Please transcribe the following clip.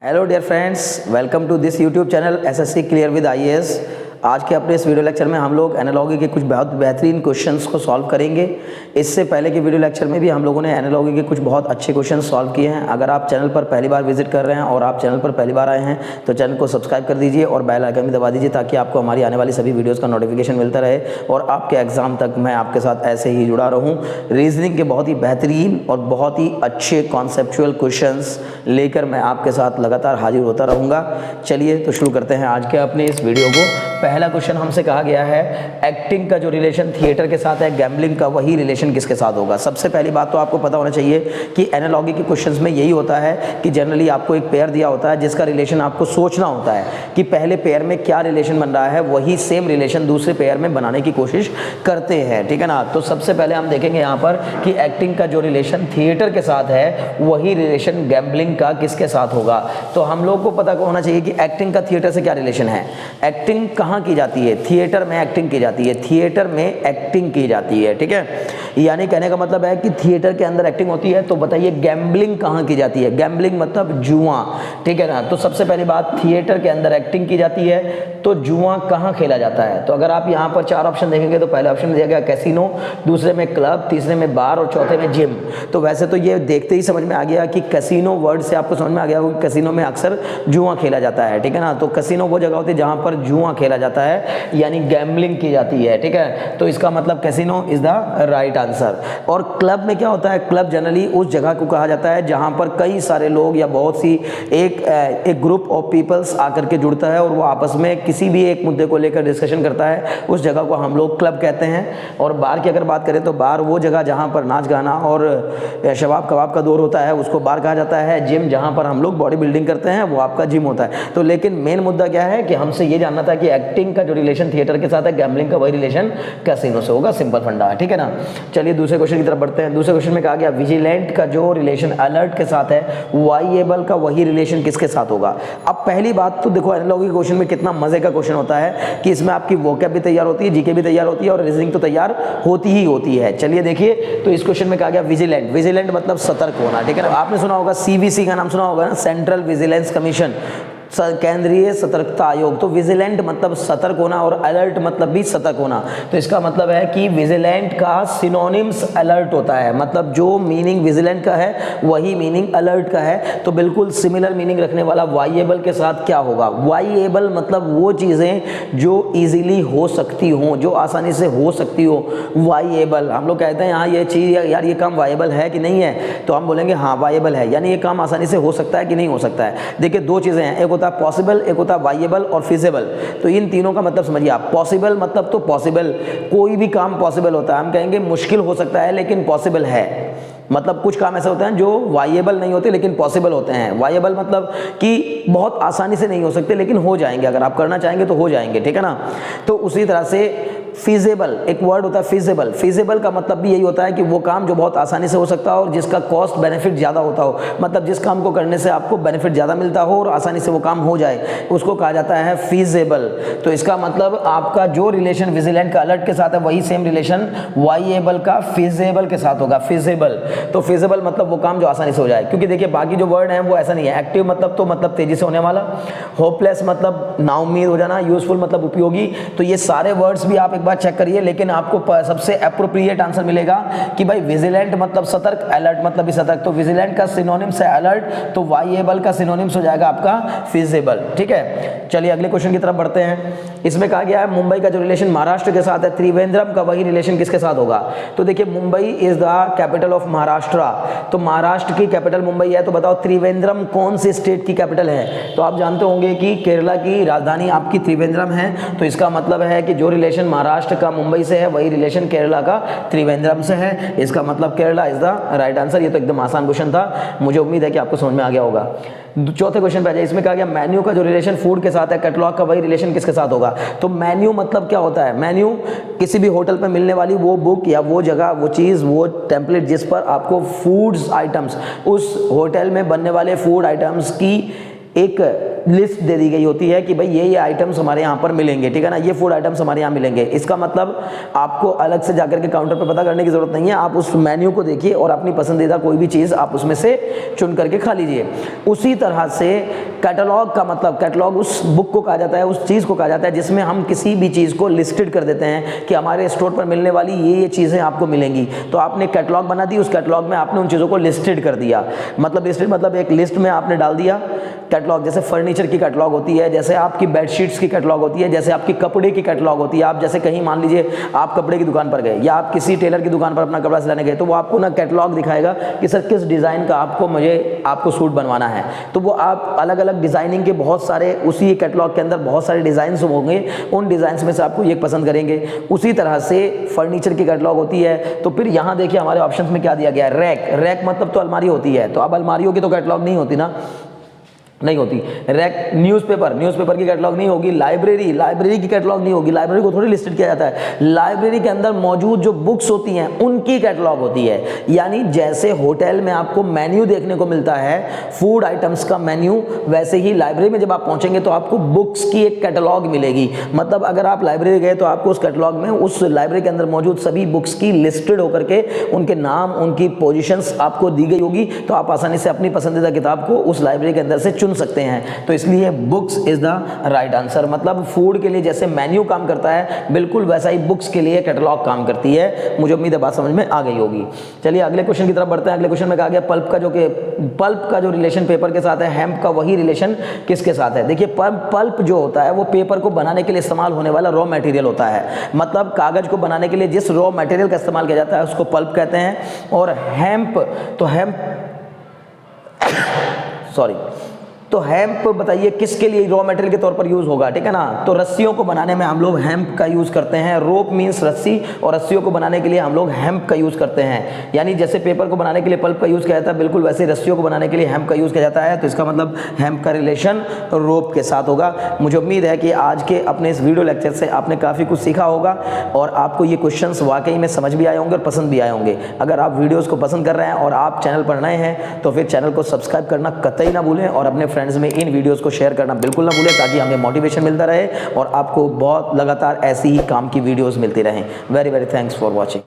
Hello dear friends, welcome to this YouTube channel SSC clear with IAS. आज के अपने इस वीडियो लेक्चर में हम लोग एनालॉजी के कुछ बहुत बेहतरीन क्वेश्चंस को सॉल्व करेंगे। इससे पहले के वीडियो लेक्चर में भी हम लोगों ने एनालॉजी के कुछ बहुत अच्छे क्वेश्चन सॉल्व किए हैं। अगर आप चैनल पर पहली बार विजिट कर रहे हैं और आप चैनल पर पहली बार आए हैं तो चैनल को सब्सक्राइब कर दीजिए और बेल आइकन भी दबा दीजिए ताकि आपको हमारी आने वाली सभी वीडियोज़ का नोटिफिकेशन मिलता रहे और आपके एग्जाम तक मैं आपके साथ ऐसे ही जुड़ा रहूँ। रीजनिंग के बहुत ही बेहतरीन और बहुत ही अच्छे कॉन्सेप्चुअल क्वेश्चंस लेकर मैं आपके साथ लगातार हाजिर होता रहूँगा। चलिए तो शुरू करते हैं आज के अपने इस वीडियो को। पहला क्वेश्चन हमसे कहा गया है एक्टिंग का जो रिलेशन थिएटर के साथ है, गैम्बलिंग का वही रिलेशन किसके साथ होगा। सबसे पहली बात तो आपको पता होना चाहिए कि एनालॉजी के क्वेश्चंस में यही होता है कि जनरली आपको एक पेयर दिया होता है जिसका रिलेशन आपको सोचना होता है कि पहले पेयर में क्या रिलेशन बन रहा है, वही सेम रिलेशन दूसरे पेयर में बनाने की कोशिश करते हैं, ठीक है ना। तो सबसे पहले हम देखेंगे यहाँ पर कि एक्टिंग का जो रिलेशन थिएटर के साथ है वही रिलेशन गैम्बलिंग का किसके साथ होगा। तो हम लोग को पता होना चाहिए कि एक्टिंग का थिएटर से क्या रिलेशन है। एक्टिंग कहाँ की जाती है? थिएटर में एक्टिंग की जाती है, थिएटर में एक्टिंग की जाती है, ठीक है। यानी कहने का मतलब है कि थिएटर के अंदर एक्टिंग होती है। तो बताइए गैम्बलिंग कहाँ की जाती है? गैम्बलिंग मतलब जुआ, ठीक है ना। तो सबसे पहली बात, थिएटर के अंदर एक्टिंग की जाती है तो जुआ कहाँ खेला जाता है? तो अगर आप यहाँ पर चार ऑप्शन देखेंगे तो पहले ऑप्शन दिया गया कैसीनो, दूसरे में क्लब, तीसरे में बार और चौथे में जिम। तो वैसे तो ये देखते ही समझ में आ गया कि कैसीनो वर्ड से आपको समझ में आ गया कि कैसीनो में अक्सर जुआ खेला जाता है, ठीक है ना। तो कैसीनो वो जगह होती है जहाँ पर जुआ खेला जाता है यानी गैम्बलिंग की जाती है, ठीक है। तो इसका मतलब casino is the right answer. और क्लब में क्या होता है? क्लब जनरली उस जगह को कहा जाता है जहाँ पर कई सारे लोग या बहुत सी एक ग्रुप ऑफ पीपल्स आकर के जुड़ता है और वो आपस में किसी भी एक मुद्दे को लेकर डिस्कशन करता है, उस जगह को हम लोग क्लब कहते हैं। और बार की अगर बात करें तो बार वो जगह जहाँ पर नाच गाना और शबाब कबाब का दौर होता है उसको बार कहा जाता है। जिम जहाँ पर हम लोग बॉडी बिल्डिंग करते हैं वो आपका जिम होता है। तो लेकिन मेन मुद्दा क्या है कि हमसे ये जानना था कि एक्टिंग का जो रिलेशन थिएटर के साथ है, गैम्बलिंग का वही रिलेशन कैसीनो से होगा। सिंपल फंडा है, ठीक है ना। चलिए दूसरे क्वेश्चन की तरफ बढ़ते हैं। दूसरे क्वेश्चन में कहा गया विजिलेंट का जो रिलेशन अलर्ट के साथ है, वाइएबल का वही रिलेशन किसके साथ होगा। अब पहली बात तो देखो एनालॉजी क्वेश्चन में कितना मजे का क्वेश्चन होता है कि इसमें आपकी वोकैब भी तैयार होती है, जीके भी तैयार होती है और रीजनिंग तो तैयार होती ही होती है। चलिए देखिए, तो इस क्वेश्चन में कहा गया विजिलेंट। विजिलेंट मतलब सतर्क होना, ठीक है ना। आपने सुना होगा सीवीसी का नाम सुना होगा ना, सेंट्रल विजिलेंस कमीशन, केंद्रीय सतर्कता आयोग। तो विजिलेंट मतलब सतर्क होना और अलर्ट मतलब भी सतर्क होना। तो इसका मतलब है कि विजिलेंट का सिनोनिम्स अलर्ट होता है, मतलब जो मीनिंग विजिलेंट का है वही मीनिंग अलर्ट का है। तो बिल्कुल सिमिलर मीनिंग रखने वाला वाइएबल के साथ क्या होगा? वाइएबल मतलब वो चीज़ें जो इजीली हो सकती हों, जो आसानी से हो सकती हो, वाइएबल। हम लोग कहते हैं यहाँ ये चीज़ यार ये काम वाइएबल है कि नहीं है, तो हम बोलेंगे हाँ वाइएबल है, यानी ये काम आसानी से हो सकता है कि नहीं हो सकता है। देखिए दो चीज़ें हैं, एक होता है पॉसिबल, एक होता है वाइएबल और फिजिबल। तो इन तीनों का मतलब समझिए आप। पॉसिबल मतलब तो पॉसिबल, कोई भी काम पॉसिबल होता है। हम कहेंगे मुश्किल हो सकता है लेकिन पॉसिबल है, मतलब कुछ काम ऐसे होते हैं जो वाइएबल नहीं होते लेकिन पॉसिबल होते हैं। वाइएबल मतलब कि बहुत आसानी से नहीं हो सकते लेकिन हो जाएंगे, अगर आप करना चाहेंगे तो हो जाएंगे, ठीक है ना। तो उसी तरह से फिजिबल, एक वर्ड होता है फिजिबल। फिजिबल का मतलब भी यही होता है कि वो काम जो बहुत आसानी से हो सकता हो और जिसका कॉस्ट बेनिफिट ज़्यादा होता हो, मतलब जिस काम को करने से आपको बेनिफिट ज़्यादा मिलता हो और आसानी से वो काम हो जाए, उसको कहा जाता है फिजिबल। तो इसका मतलब आपका जो रिलेशन विजिलेंट का अलर्ट के साथ है वही सेम रिलेशन वाइएबल का फिजिबल के साथ होगा। फिजिबल, तो फिजिबल मतलब वो काम जो आसानी से हो जाए, क्योंकि देखिए बाकी जो वर्ड हैं वो ऐसा नहीं है। एक्टिव मतलब तो मतलब तेजी से होने वाला, होपलेस मतलब नाउम्मीद हो जाना, यूजफुल मतलब उपयोगी। तो ये सारे वर्ड्स भी आप एक बार चेक करिए, लेकिन आपको सबसे एप्रोप्रिएट आंसर मिलेगा कि भाई विजिलेंट मतलब सतर्क, अलर्ट मतलब भी सतर्क। तो विजिलेंट का सिनोनिम्स है अलर्ट, तो वाइएबल का सिनोनिम्स हो जाएगा आपका फिजिबल, ठीक है। चलिए अगले क्वेश्चन की तरफ बढ़ते हैं। इसमें कहा गया है मुंबई का जो रिलेशन महाराष्ट्र के साथ है, त्रिवेंद्रम का वही रिलेशन किसके साथ होगा। तो देखिए Mumbai is the capital of Maharashtra, तो महाराष्ट्र की कैपिटल मुंबई है। तो बताओ त्रिवेंद्रम कौन सी स्टेट की कैपिटल है? तो आप जानते होंगे कि केरला की राजधानी आपकी त्रिवेंद्रम है। तो इसका मतलब है कि जो रिलेशन महाराष्ट्र का मुंबई से है वही रिलेशन केरला का त्रिवेंद्रम से है। इसका मतलब Kerala is the right answer. ये तो एकदम आसान क्वेश्चन था, मुझे उम्मीद है कि आपको समझ में आ गया होगा। चौथे क्वेश्चन पे आ जाए। इसमें कहा गया मेन्यू का जो रिलेशन फूड के साथ है, कैटलॉग का वही रिलेशन किसके साथ होगा। तो मेन्यू मतलब क्या होता है? मेन्यू किसी भी होटल पे मिलने वाली वो बुक या वो जगह, वो चीज़, वो टेम्पलेट जिस पर आपको फूड्स आइटम्स, उस होटल में बनने वाले फूड आइटम्स की एक लिस्ट दे दी गई होती है कि भाई ये आइटम्स हमारे यहाँ पर मिलेंगे, ठीक है ना, ये फूड आइटम्स हमारे यहाँ मिलेंगे। इसका मतलब आपको अलग से जाकर के काउंटर पर पता करने की जरूरत नहीं है, आप उस मेन्यू को देखिए और अपनी पसंदीदा कोई भी चीज़ आप उसमें से चुन करके खा लीजिए। उसी तरह से कैटलॉग का मतलब, कैटलॉग उस बुक को कहा जाता है, उस चीज़ को कहा जाता है जिसमें हम किसी भी चीज़ को लिस्टेड कर देते हैं कि हमारे स्टोर पर मिलने वाली ये चीज़ें आपको मिलेंगी। तो आपने कैटलॉग बना दी, उस कैटलॉग में आपने उन चीज़ों को लिस्टेड कर दिया। मतलब लिस्टेड मतलब एक लिस्ट में आपने डाल दिया कैटलॉग। जैसे फर्नीचर की कैटलॉग होती है, जैसे आपकी बेडशीट्स की कैटलॉग होती है, जैसे आपकी कपड़े की कैटलॉग होती है। आप जैसे कहीं मान लीजिए आप कपड़े की दुकान पर गए या आप किसी टेलर की दुकान पर अपना कपड़ा सिलाने गए, तो वो आपको ना कैटलॉग दिखाएगा कि सर किस डिज़ाइन का आपको सूट बनवाना है। तो वो आप अलग अलग डिज़ाइनिंग के बहुत सारे, उसी कैटलॉग के अंदर बहुत सारे डिज़ाइंस होंगे, उन डिज़ाइंस में से आपको एक पसंद करेंगे। उसी तरह से फर्नीचर की कैटलॉग होती है। तो फिर यहाँ देखिए हमारे ऑप्शंस में क्या दिया गया है, रैक। रैक मतलब तो अलमारी होती है, तो अब अलमारियों की तो कैटलॉग नहीं होती ना, नहीं होती। रैक न्यूज़पेपर की कैटलॉग नहीं होगी। लाइब्रेरी की कैटलॉग नहीं होगी, लाइब्रेरी को थोड़ी लिस्टेड किया जाता है। लाइब्रेरी के अंदर मौजूद जो बुक्स होती हैं उनकी कैटलॉग होती है। यानी जैसे होटल में आपको मेन्यू देखने को मिलता है फूड आइटम्स का मेन्यू, वैसे ही लाइब्रेरी में जब आप पहुंचेंगे तो आपको बुक्स की एक कैटलॉग मिलेगी। मतलब अगर आप लाइब्रेरी गए तो आपको उस कैटलॉग में उस लाइब्रेरी के अंदर मौजूद सभी बुक्स की लिस्टेड होकर के उनके नाम, उनकी पोजीशंस आपको दी गई होगी। तो आप आसानी से अपनी पसंदीदा किताब को उस लाइब्रेरी के अंदर से चुन सकते हैं। तो इसलिए books is the right answer. मतलब फूड के लिए जैसे मेन्यू काम करता है, बिल्कुल वैसा ही बुक्स के लिए कैटलॉग काम करती है। मुझे उम्मीद है बात समझ में आ गई होगी। चलिए अगले क्वेश्चन की तरफ बढ़ते हैं। अगले क्वेश्चन में कहा गया पल्प का जो रिलेशन पेपर के साथ है, हेम्प का वही रिलेशन किसके साथ है। देखिए पल्प जो होता है वो पेपर को बनाने के लिए इस्तेमाल होने वाला रॉ मटेरियल होता है। मतलब कागज को बनाने के लिए जिस रॉ मटेरियल का इस्तेमाल किया जाता है उसको पल्प कहते हैं। और तो हेम्प बताइए किसके लिए रॉ मटेरियल के तौर पर यूज होगा, ठीक है ना। तो रस्सियों को बनाने में हम लोग हेम्प का यूज करते हैं। रोप मीन्स रस्सी, और रस्सियों को बनाने के लिए हम लोग हेम्प का यूज करते हैं। यानी जैसे पेपर को बनाने के लिए पल्प का यूज किया जाता है, बिल्कुल वैसे रस्सियों को बनाने के लिए हेम्प का यूज किया जाता है। तो इसका मतलब हेम्प का रिलेशन रोप के साथ होगा। मुझे उम्मीद है कि आज के अपने इस वीडियो लेक्चर से आपने काफ़ी कुछ सीखा होगा और आपको ये क्वेश्चंस वाकई में समझ भी आए होंगे और पसंद भी आए होंगे। अगर आप वीडियोज़ को पसंद कर रहे हैं और आप चैनल पर नए हैं तो फिर चैनल को सब्सक्राइब करना कतई ना भूलें और अपने फ्रेंड्स में इन वीडियोस को शेयर करना बिल्कुल ना भूलें, ताकि हमें मोटिवेशन मिलता रहे और आपको बहुत लगातार ऐसी ही काम की वीडियोस मिलती रहें। Very very thanks for watching.